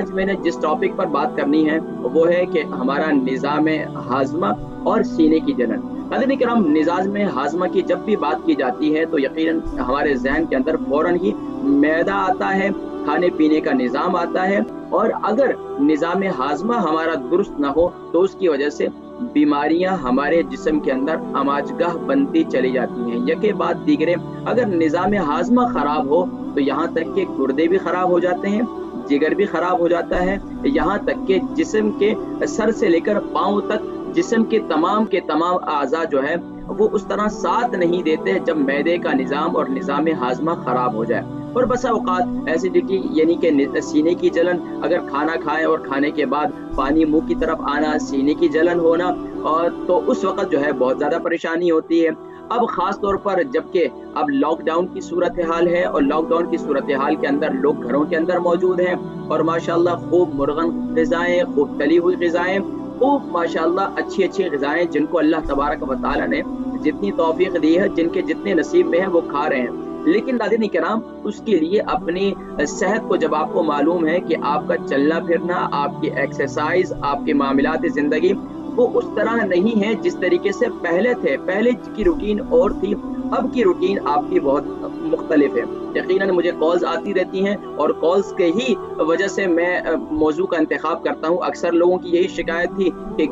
आज मैंने जिस टॉपिक पर बात करनी है वो है कि हमारा निज़ाम हाज़मा और सीने की जलन। नाज़रीन किराम, निज़ाम हाज़मा की जब भी बात की जाती है तो यकीनन हमारे ज़हन के अंदर फ़ौरन ही मैदा आता है, खाने पीने का निज़ाम आता है, और अगर निज़ाम हाज़मा हमारा दुरुस्त ना हो तो उसकी वजह से बीमारियां हमारे जिस्म के अंदर आमाजगाह बनती चली जाती हैं। यके बाद दीगरे, अगर निज़ाम हाज़मा ख़राब हो तो यहाँ तक के गुर्दे भी ख़राब हो जाते हैं, जिगर भी ख़राब हो जाता है, यहाँ तक के जिस्म के सर से लेकर पाँव तक जिस्म के तमाम आज़ा जो है वो उस तरह साथ नहीं देते जब मैदे का निज़ाम और निज़ाम हाज़मा ख़राब हो जाए। और बसा औकात एसिडिटी यानी कि सीने की जलन, अगर खाना खाएं और खाने के बाद पानी मुंह की तरफ आना, सीने की जलन होना, और तो उस वक्त जो है बहुत ज़्यादा परेशानी होती है। अब ख़ास तौर पर जबकि अब लॉकडाउन की सूरत हाल है और लॉकडाउन की सूरत हाल के अंदर लोग घरों के अंदर मौजूद हैं और माशाल्लाह खूब मुर्गन ग़िज़ाएँ, खूब तली हुई ग़िज़ाएँ, खूब माशाल्लाह अच्छी ग़िज़ाएँ जिनको अल्लाह तबारक व तआला ने जितनी तौफीक दी है, जिनके जितने नसीब में है वो खा रहे हैं। लेकिन नाज़रीन किराम, उसके लिए अपनी सेहत को जब आपको मालूम है कि आपका चलना फिरना, आपकी एक्सरसाइज, आपके मामलात ज़िंदगी वो उस तरह नहीं है जिस तरीके से पहले थे। पहले की रूटीन और थी, अब की रूटीन आपकी बहुत मुख्तलिफ है। यकीनन मुझे कॉल्स आती रहती हैं और कॉल्स के ही वजह से मैं मौजू का इंतखाब करता हूँ। अक्सर लोगों की यही शिकायत थी कि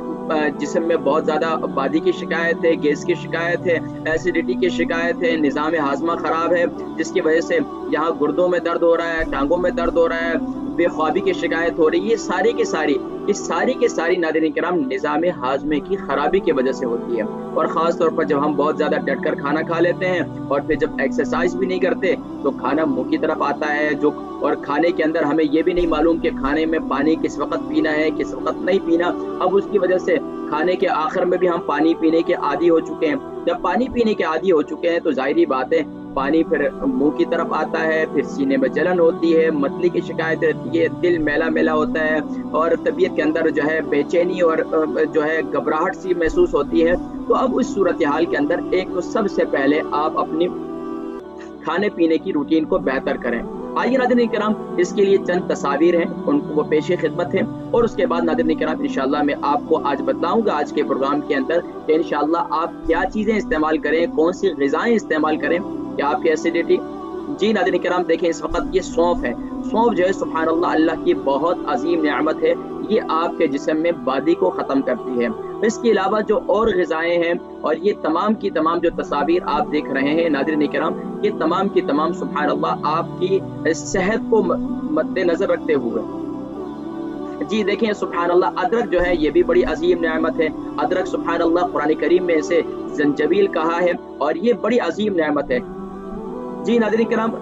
जिस्म में बहुत ज़्यादा बादी की शिकायत है, गैस की शिकायत है, एसिडिटी की शिकायत है, निज़ाम हाज़मा ख़राब है जिसकी वजह से यहाँ गुर्दों में दर्द हो रहा है, टांगों में दर्द हो रहा है, बेख्वाबी की शिकायत हो रही है। ये सारी की सारी नाज़रीन किराम निज़ाम हाज़मे की ख़राबी की वजह से होती है। और ख़ास तौर पर जब हम बहुत ज़्यादा डट कर खाना खा लेते हैं और फिर जब एक्सरसाइज भी नहीं करते तो खाना मुंह की तरफ आता है, जो और खाने के अंदर हमें ये भी नहीं मालूम कि खाने में पानी किस वक्त पीना है, किस वक्त नहीं पीना। अब उसकी वजह से खाने के आखिर में भी हम पानी पीने के आदी हो चुके हैं। जब पानी पीने के आदी हो चुके हैं तो जाहिर बात है पानी फिर मुंह की तरफ आता है, फिर सीने में जलन होती है, मतली की शिकायत रहती है, दिल मैला मैला होता है और तबीयत के अंदर जो है बेचैनी और जो है घबराहट सी महसूस होती है। तो अब उस सूरत हाल के अंदर एक तो सबसे पहले आप अपनी खाने पीने की रूटीन को बेहतर करें। आइए नाज़रीन किराम, इसके लिए चंद तस्वीर हैं, उनको वो पेश खिदमत है और उसके बाद नाज़रीन किराम इंशाअल्लाह मैं आपको आज बताऊंगा आज के प्रोग्राम के अंदर कि इंशाअल्लाह आप क्या चीज़ें इस्तेमाल करें, कौन सी ग़िज़ाएँ इस्तेमाल करें कि आपकी एसिडिटी। जी नाज़रीन किराम, देखें इस वक्त ये सौंफ है। सौंफ जो है सुभान अल्लाह, अल्लाह की बहुत अजीम नेमत है। ये आपके जिस्म में बादी को ख़त्म करती है। इसके अलावा जो और ग़िज़ाएँ हैं और ये तमाम की तमाम जो तस्वीर आप देख रहे हैं नाज़रीन किराम, ये तमाम की तमाम सुभान अल्लाह आपकी सेहत को मद्देनज़र रखते हुए। जी देखें सुभान अल्लाह, अदरक जो है ये भी बड़ी अजीम नेमत है। अदरक सुभान अल्लाह कुरान करीम में इसे जंजबील कहा है और ये बड़ी अजीम नेमत है। जी नाज़रीन किराम,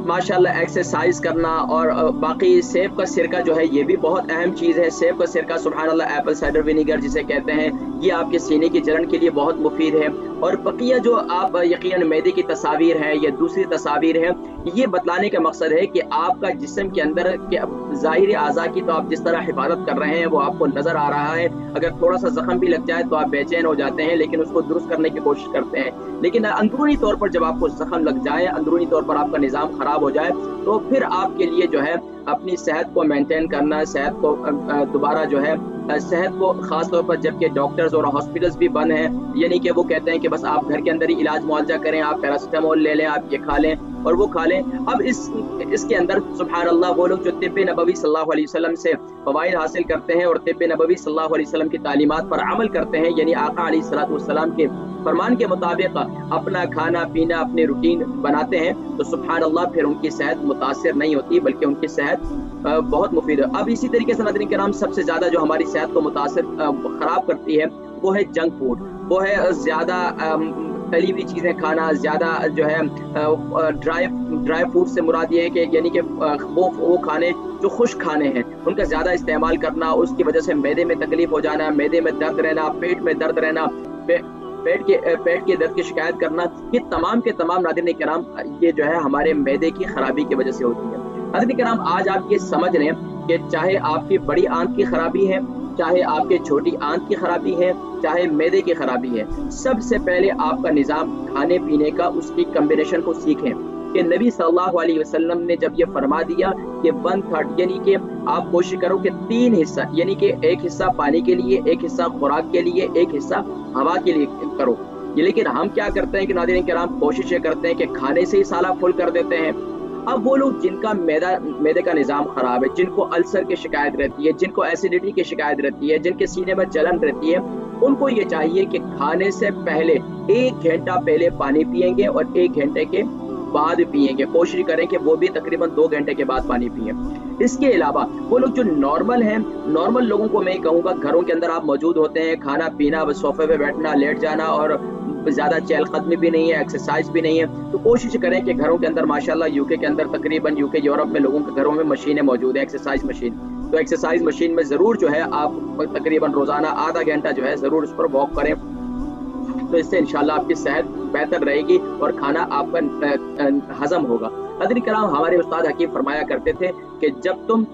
माशाल्लाह एक्सरसाइज करना और बाकी सेब का सिरका जो है ये भी बहुत अहम चीज़ है। सेब का सिरका सुभान अल्लाह, एप्पल साइडर विनीगर जिसे कहते हैं, ये आपके सीने की जलन के लिए बहुत मुफीद है। और बकिया जो आप यकीनन मैदे की तस्वीर है या दूसरी तस्वीर है, ये बतलाने का मकसद है कि आपका जिस्म के अंदर के ज़ाहिर आज़ा की तो आप जिस तरह हिफाजत कर रहे हैं वो आपको नज़र आ रहा है। अगर थोड़ा सा जख्म भी लग जाए तो आप बेचैन हो जाते हैं, लेकिन उसको दुरुस्त करने की कोशिश करते हैं। लेकिन अंदरूनी तौर पर जब आपको जख्म लग जाए, अंदरूनी तौर पर आपका निज़ाम ख़राब हो जाए तो फिर आपके लिए जो है अपनी सेहत को मेंटेन करना, सेहत को दोबारा जो है सेहत को ख़ास तौर पर जबकि डॉक्टर्स और हॉस्पिटल्स भी बंद हैं, यानी कि वो कहते हैं कि बस आप घर के अंदर ही इलाज मुआवजा करें, आप पैरासिटामोल ले लें, आप ये खा लें और वो खा लें। अब इसके अंदर सुभान अल्लाह वो लोग जो तिब्बे नबवी सल्लल्लाहु अलैहि वसल्लम से फ़वाइद हासिल करते हैं और तिब्बे नबवी सल्लल्लाहु अलैहि वसल्लम की तालीमात पर अमल करते हैं, यानी आका अलैहिस्सलातु वस्सलाम के फरमान के मुताबिक अपना खाना पीना अपनी रूटीन बनाते हैं, तो सुभान अल्लाह फिर उनकी सेहत मुतासिर नहीं होती बल्कि उनकी सेहत बहुत मुफीद है। अब इसी तरीके से नाज़रीन किराम, सबसे ज़्यादा जो हमारी सेहत को मुतासिर ख़राब करती है वो है जंक फूड, वो है ज़्यादा तली हुई चीज़ें खाना, ज़्यादा जो है ड्राई फूड से मुराद ये है कि यानी कि वो खाने जो खुश्क खाने हैं उनका ज़्यादा इस्तेमाल करना, उसकी वजह से मैदे में तकलीफ हो जाना, मैदे में दर्द रहना, पेट में दर्द रहना, पेट के दर्द की शिकायत करना, ये तमाम के तमाम नाज़रीन किराम ये जो है हमारे मैदे की खराबी की वजह से होती है। नाज़रीन किराम, आज आप ये समझ लें कि चाहे आपकी बड़ी आंत की खराबी है, चाहे आपके छोटी आंत की खराबी है, चाहे मैदे की खराबी है, सबसे पहले आपका निज़ाम खाने पीने का उसकी कम्बिनेशन को सीखें। کہ نबी सल्लल्लाहु अलैहि वसल्लम ने जब ये फरमा दिया कि 1/3 यानी कि आप कोशिश करो कि 3 हिस्सा, यानी कि एक हिस्सा पानी के लिए, एक हिस्सा खुराक के लिए, एक हिस्सा हवा के लिए करो। ये लेकिन हम क्या करते हैं कि नाज़रीन किराम कोशिश ये करते हैं कि खाने से ही साला फुल कर देते हैं। अब वो लोग जिनका मैदे का निज़ाम खराब है, जिनको अल्सर की शिकायत रहती है, जिनको एसिडिटी की शिकायत रहती है, जिनके सीने में जलन रहती है, उनको ये चाहिए कि खाने से पहले 1 घंटा पहले पानी पिएंगे और 1 घंटे के बाद पिएंगे। कोशिश करें कि वो भी तकरीबन 2 घंटे के बाद पानी पिए। इसके अलावा वो लोग जो नॉर्मल हैं, नॉर्मल लोगों को मैं कहूँगा घरों के अंदर आप मौजूद होते हैं, खाना पीना, बस सोफे पे बैठना, लेट जाना और ज़्यादा चहलकदमी भी नहीं है, एक्सरसाइज भी नहीं है, तो कोशिश करें कि घरों के अंदर माशाल्लाह यूके के अंदर तकरीबन यूके यूरोप में लोगों के घरों में मशीनें मौजूद है, एक्सरसाइज मशीन। तो एक्सरसाइज मशीन में ज़रूर जो है आप तकरीबन रोज़ाना आधा घंटा जो है ज़रूर उस पर वॉक करें, तो इससे इंशाल्लाह आपकी सेहत बेहतर रहेगी और खाना आपका हजम होगा। नाज़रीन किराम, हमारे उस्ताद हकीम फरमाया करते थे कि जब तुम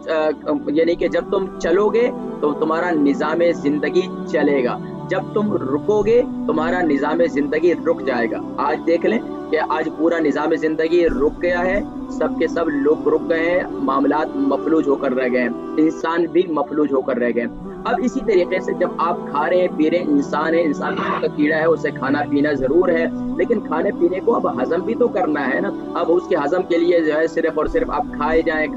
यानी कि जब तुम चलोगे तो तुम्हारा निज़ाम ज़िंदगी चलेगा, जब तुम रुकोगे तुम्हारा निज़ाम ज़िंदगी रुक जाएगा। आज देख लें कि आज पूरा निज़ाम ज़िंदगी रुक गया है, सब के सब लोग रुक गए हैं, मामलात मफलूज होकर रह गए हैं, इंसान भी मफलूज होकर रह गए हैं। अब इसी तरीके से जब आप खा रहे हैं पी रहे हैं, इंसान है, इंसान का कीड़ा है, उसे खाना पीना जरूर है, लेकिन खाने पीने को अब हजम भी तो करना है ना। अब उसके हजम के लिए जो है सिर्फ और सिर्फ आप खाए जाएं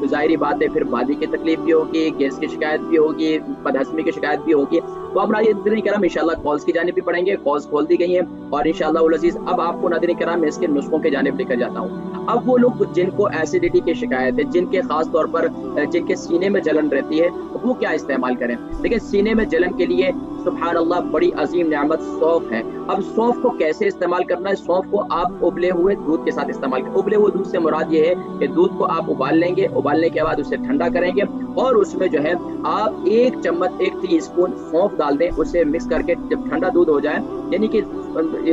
तो जाहिर बात है फिर बादी की तकलीफ भी होगी, गैस की शिकायत भी होगी, बदहजमी की शिकायत भी होगी। तो अब नाज़रीन किराम इंशाल्लाह कॉल्स की जानिब भी पढ़ेंगे, कॉल्स खोल दी गई हैं और इंशाल्लाह उल अज़ीज़ अब आपको नाज़रीन किराम इसके नुस्खों के जानिब लेकर जाता हूँ। अब वो लोग जिनको एसिडिटी की शिकायत है, जिनके खास तौर पर जिनके सीने में जलन रहती है, वो क्या इस्तेमाल करें। देखिए सीने में जलन के लिए सुभान अल्लाह बड़ी अजीम नेमत सौंफ है। अब सौंफ को कैसे इस्तेमाल करना है, सौंफ को आप उबले हुए दूध के साथ इस्तेमाल करें। उबले हुए दूध से मुराद ये है कि दूध को आप उबाल लेंगे, उबालने के बाद उसे ठंडा करेंगे और उसमें जो है आप 1 चम्मच 1 टीस्पून सौंफ डाल दें, उसे मिक्स करके जब ठंडा दूध हो जाए यानी कि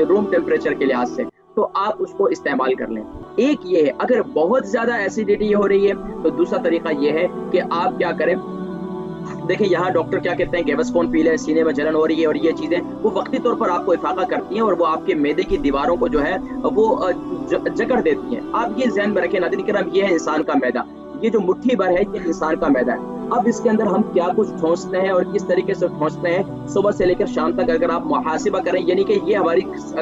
रूम टेम्परेचर के लिहाज से, तो आप उसको इस्तेमाल कर लें। एक ये है, अगर बहुत ज्यादा एसिडिटी हो रही है तो दूसरा तरीका ये है कि आप क्या करें। देखिए यहाँ डॉक्टर क्या कहते हैं, गेवस्कोन पी लें, सीने में जलन हो रही है और ये चीजें वो वक्ती तौर पर आपको इफाका करती हैं और वो आपके मैदे की दीवारों को जो है वो जकड़ देती हैं। आप ये ज़हन में रखें नाज़रीन किराम, ये है इंसान का मैदा, ये जो मुट्ठी भर है ये इंसान का मैदा है। अब इसके अंदर हम क्या कुछ ठोंसते हैं और किस तरीके से ठोंसते हैं, सुबह से लेकर शाम तक अगर आप मुहासिबा करें, यानी कि ये हमारी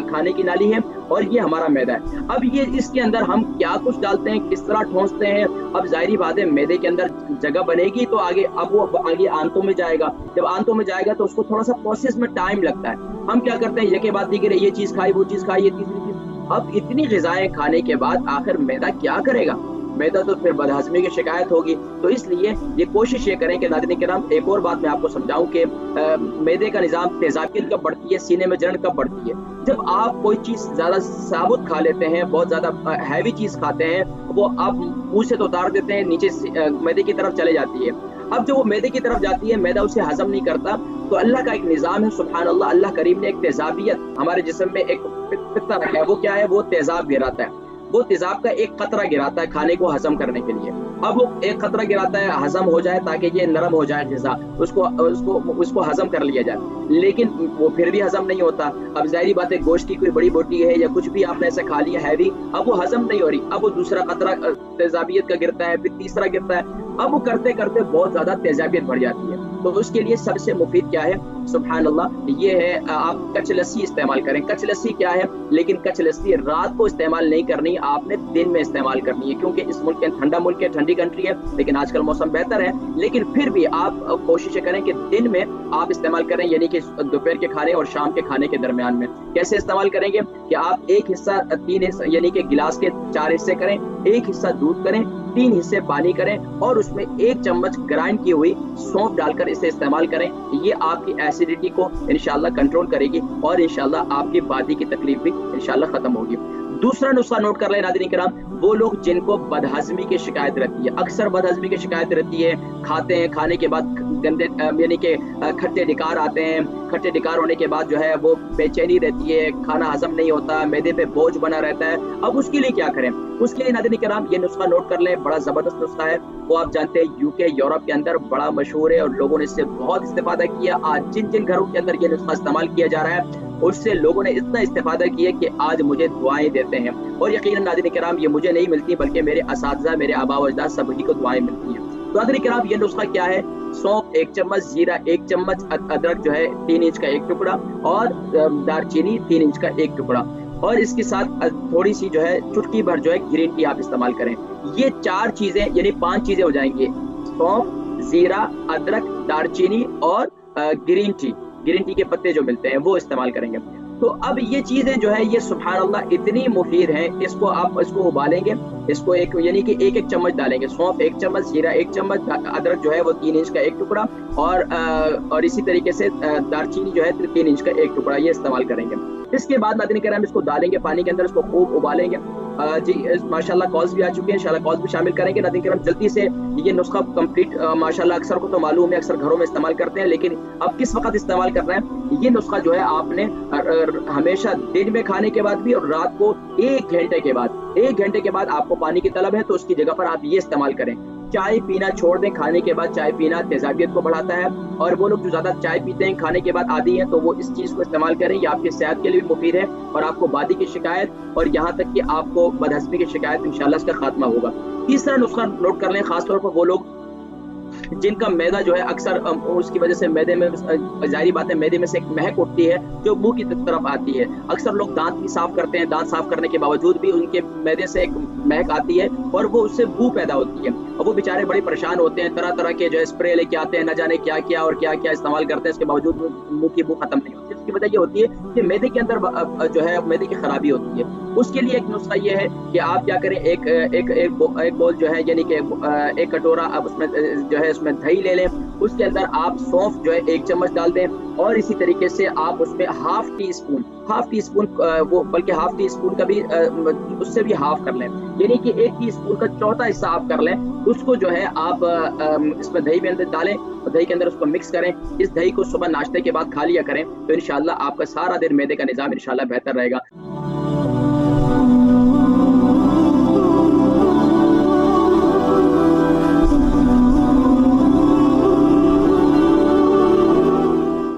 खाने की नाली है और ये हमारा मैदा है। अब ये इसके अंदर हम क्या कुछ डालते हैं, किस तरह ठोंसते हैं, अब जाहिर बात है मैदे के अंदर जगह बनेगी तो आगे अब वो आगे आंतों में जाएगा, जब आंतों में जाएगा तो उसको थोड़ा सा प्रोसेस में टाइम लगता है। हम क्या करते हैं, ये बात नहीं, ये चीज खाई, वो चीज खाई, ये तीसरी चीज। अब इतनी ग़िज़ाएं खाने के बाद आखिर मैदा क्या करेगा, मैदा तो फिर बदहजमी की शिकायत होगी। तो इसलिए ये कोशिश ये करें कि नाज़रीन किराम, एक और बात मैं आपको समझाऊं कि मैदे का निज़ाम तेज़ाबियत कब बढ़ती है, सीने में जलन कब बढ़ती है। जब आप कोई चीज़ ज़्यादा साबुत खा लेते हैं, बहुत ज़्यादा हैवी चीज़ खाते हैं, वो आप मुंह से तो उतार देते हैं, नीचे मैदे की तरफ चले जाती है। अब जब वो मैदे की तरफ जाती है, मैदा उसे हजम नहीं करता, तो अल्लाह का एक निज़ाम है, सुभान अल्लाह, अल्लाह करीम ने एक तेज़ाबियत हमारे जिस्म में एक फित्ता रखा है। वो क्या है, वो तेज़ाब गिराता है, वो तेजाब का एक कतरा गिराता है खाने को हजम करने के लिए। अब वो एक कतरा गिराता है हजम हो जाए ताकि ये नरम हो जाए ग़िज़ा, उसको हजम कर लिया जाए, लेकिन वो फिर भी हजम नहीं होता। अब जाहिर बात है गोश्त की कोई बड़ी बोटी है या कुछ भी आपने ऐसे खा लिया हैवी, अब वो हजम नहीं हो रही, अब वो दूसरा कतरा तेजाबियत का गिरता है, फिर तीसरा गिरता है, अब वो करते करते बहुत ज्यादा तेजाबियत बढ़ जाती है। तो उसके लिए सबसे मुफीद क्या है, सुभान अल्लाह, ये है आप कच्ची लस्सी इस्तेमाल करें। कच्ची लस्सी क्या है, लेकिन कच्ची लस्सी रात को इस्तेमाल नहीं करनी, आपने दिन में इस्तेमाल करनी है, क्योंकि इस मुल्क के ठंडा मुल्क है, ठंडी कंट्री है, लेकिन आजकल मौसम बेहतर है, लेकिन फिर भी आप कोशिश करें कि दिन में आप इस्तेमाल करें, यानी कि दोपहर के खाने और शाम के खाने के दरमियान में। कैसे इस्तेमाल करेंगे कि आप एक हिस्सा 3 हिस्सा यानी कि गिलास के 4 हिस्से करें, एक हिस्सा दूध करें, 3 हिस्से पानी करें और उसमें 1 चम्मच ग्राइंड की हुई सौंफ डालकर इसे इस्तेमाल करें। ये आपकी एसिडिटी को इंशाल्लाह कंट्रोल करेगी और इंशाल्लाह आपकी बादी की तकलीफ भी इंशाल्लाह खत्म होगी। दूसरा नुस्खा नोट कर लें नाज़रीन किराम, वो लोग जिनको बदहजमी की शिकायत रहती है, अक्सर बदहजमी की शिकायत रहती है, खाते हैं, खाने के बाद गंदे यानी कि खट्टे डिकार आते हैं, खट्टे डिकार होने के बाद जो है वो बेचैनी रहती है, खाना हजम नहीं होता, मैदे पे बोझ बना रहता है। अब उसके लिए क्या करें, उसके लिए नाज़रीन किराम ये नुस्खा नोट कर लें, बड़ा जबरदस्त नुस्खा है, वो आप जानते हैं यूके यूरोप के अंदर बड़ा मशहूर है और लोगों ने इससे बहुत इस्तेफादा किया। आज जिन जिन घरों के अंदर ये नुस्खा इस्तेमाल किया जा रहा है اس سے لوگوں نے اتنا استفادہ کیا کہ آج مجھے دعائیں دیتے ہیں، اور یقیناً ناظرین کرام یہ مجھے نہیں ملتی بلکہ میرے اساتذہ، میرے آبا و اجداد سبھی کو دعائیں ملتی ہیں۔ تو ناظرین کرام یہ نسخہ کیا ہے؟ سونف 1 چمچ، زیرہ 1 چمچ، ادرک جو ہے 3 انچ کا 1 ٹکڑا، اور دار چینی 3 انچ کا 1 ٹکڑا، اور اس کے ساتھ تھوڑی سی جو ہے چٹکی بھر جو ہے گرین ٹی آپ استعمال کریں۔ یہ 4 چیزیں یعنی 5 چیزیں ہو جائیں گی، سونف، زیرہ، ادرک، دار چینی اور گرین ٹی کے پتے جو ملتے ہیں وہ استعمال کریں گے۔ تو اب یہ چیزیں جو ہے یہ سبحان اللہ اتنی مفید ہیں، اس کو ابالیں گے، اس کو یعنی کہ 1 چمچ ڈالیں گے، سونف 1 چمچ، زیرہ 1 چمچ، ادرک جو ہے وہ 3 انچ کا 1 ٹکڑا، اور اسی طریقے سے دار چینی جو ہے 3 انچ کا 1 ٹکڑا، یہ استعمال کریں گے۔ اس کے بعد ناظرین کرام اس کو ڈالیں گے پانی کے اندر، اس کو خوب ابالیں گے۔ جی ماشاءاللہ کالز بھی آ چکے ہیں، انشاءاللہ کالز بھی شامل کریں گے۔ ناظرین کرام جلدی سے یہ نسخہ کمپلیٹ، ماشاءاللہ اکثر کو تو معلوم ہے، اکثر گھروں میں استعمال کرتے ہیں، لیکن اب کس وقت استعمال کرنا ہے یہ نسخہ جو ہے آپ نے ہمیشہ دن میں کھانے کے بعد بھی، اور رات کو 1 گھنٹے کے بعد آپ کو پانی کی طلب ہے تو اس کی جگہ پر آپ یہ استعمال کریں۔ چائے پینا چھوڑ دیں، کھانے کے بعد چائے پینا تیزابیت کو بڑھاتا ہے، اور وہ لوگ جو زیادہ چائے پیتے ہیں کھانے کے بعد عادی ہیں تو وہ اس چیز کو استعمال کریں، یہ آپ کی صحت کے لیے بھی مفید ہے، اور آپ کو بادی کی شکایت اور یہاں تک کہ آپ کو بدہضمی کی شکایت انشاءاللہ اس کا خاتمہ ہوگا۔ تیسرا نسخہ نوٹ کر لیں، خاص طور پر وہ لوگ جن کا میدا جو ہے اکثر اس کی وجہ سے میدے میں ظاہری بات ہے میدے میں سے ایک مہک اٹھتی ہے جو منہ کی طرف آتی ہے، اکثر لوگ دانت بھی صاف کرتے ہیں، دانت صاف کرنے کے باوجود بھی ان کے میدے سے ایک مہک آتی ہے اور وہ اس سے بو پیدا ہوتی ہے، اور وہ بیچارے بڑے پریشان ہوتے ہیں، طرح طرح کے جو ہے اسپرے لے کے آتے ہیں، نہ جانے کیا کیا اور کیا کیا استعمال کرتے ہیں، اس کے باوجود منہ کی بو ختم نہیں ہوتی۔ اس کی وجہ یہ ہوتی ہے کہ میدے کے اندر جو ہے میدے کی خرابی ہوتی ہے۔ اس کے لیے ایک نسخہ یہ ہے کہ آپ کیا کریں، ایک بول جو ہے یعنی کہ 1 کٹورا اب اس میں جو ہے اس میں دہی لے لیں، اس کے اندر آپ سونف جو ہے 1 چمچ ڈال دیں، اور اسی طریقے سے آپ اس میں ہاف ٹی اسپون وہ بلکہ ہاف ٹی اسپون کا بھی اس سے بھی ہاف کر لیں، یعنی کہ 1 ٹی اسپون کا چوتھا حصہ آپ کر لیں، اس کو جو ہے آپ اس میں دہی میں اندر ڈالیں، اور دہی کے اندر اس کو مکس کریں۔ اس دہی کو صبح ناشتے کے بعد کھا لیا کریں تو انشاءاللہ آپ کا سارا دن معدے کا نظام انشاءاللہ بہتر رہے گا۔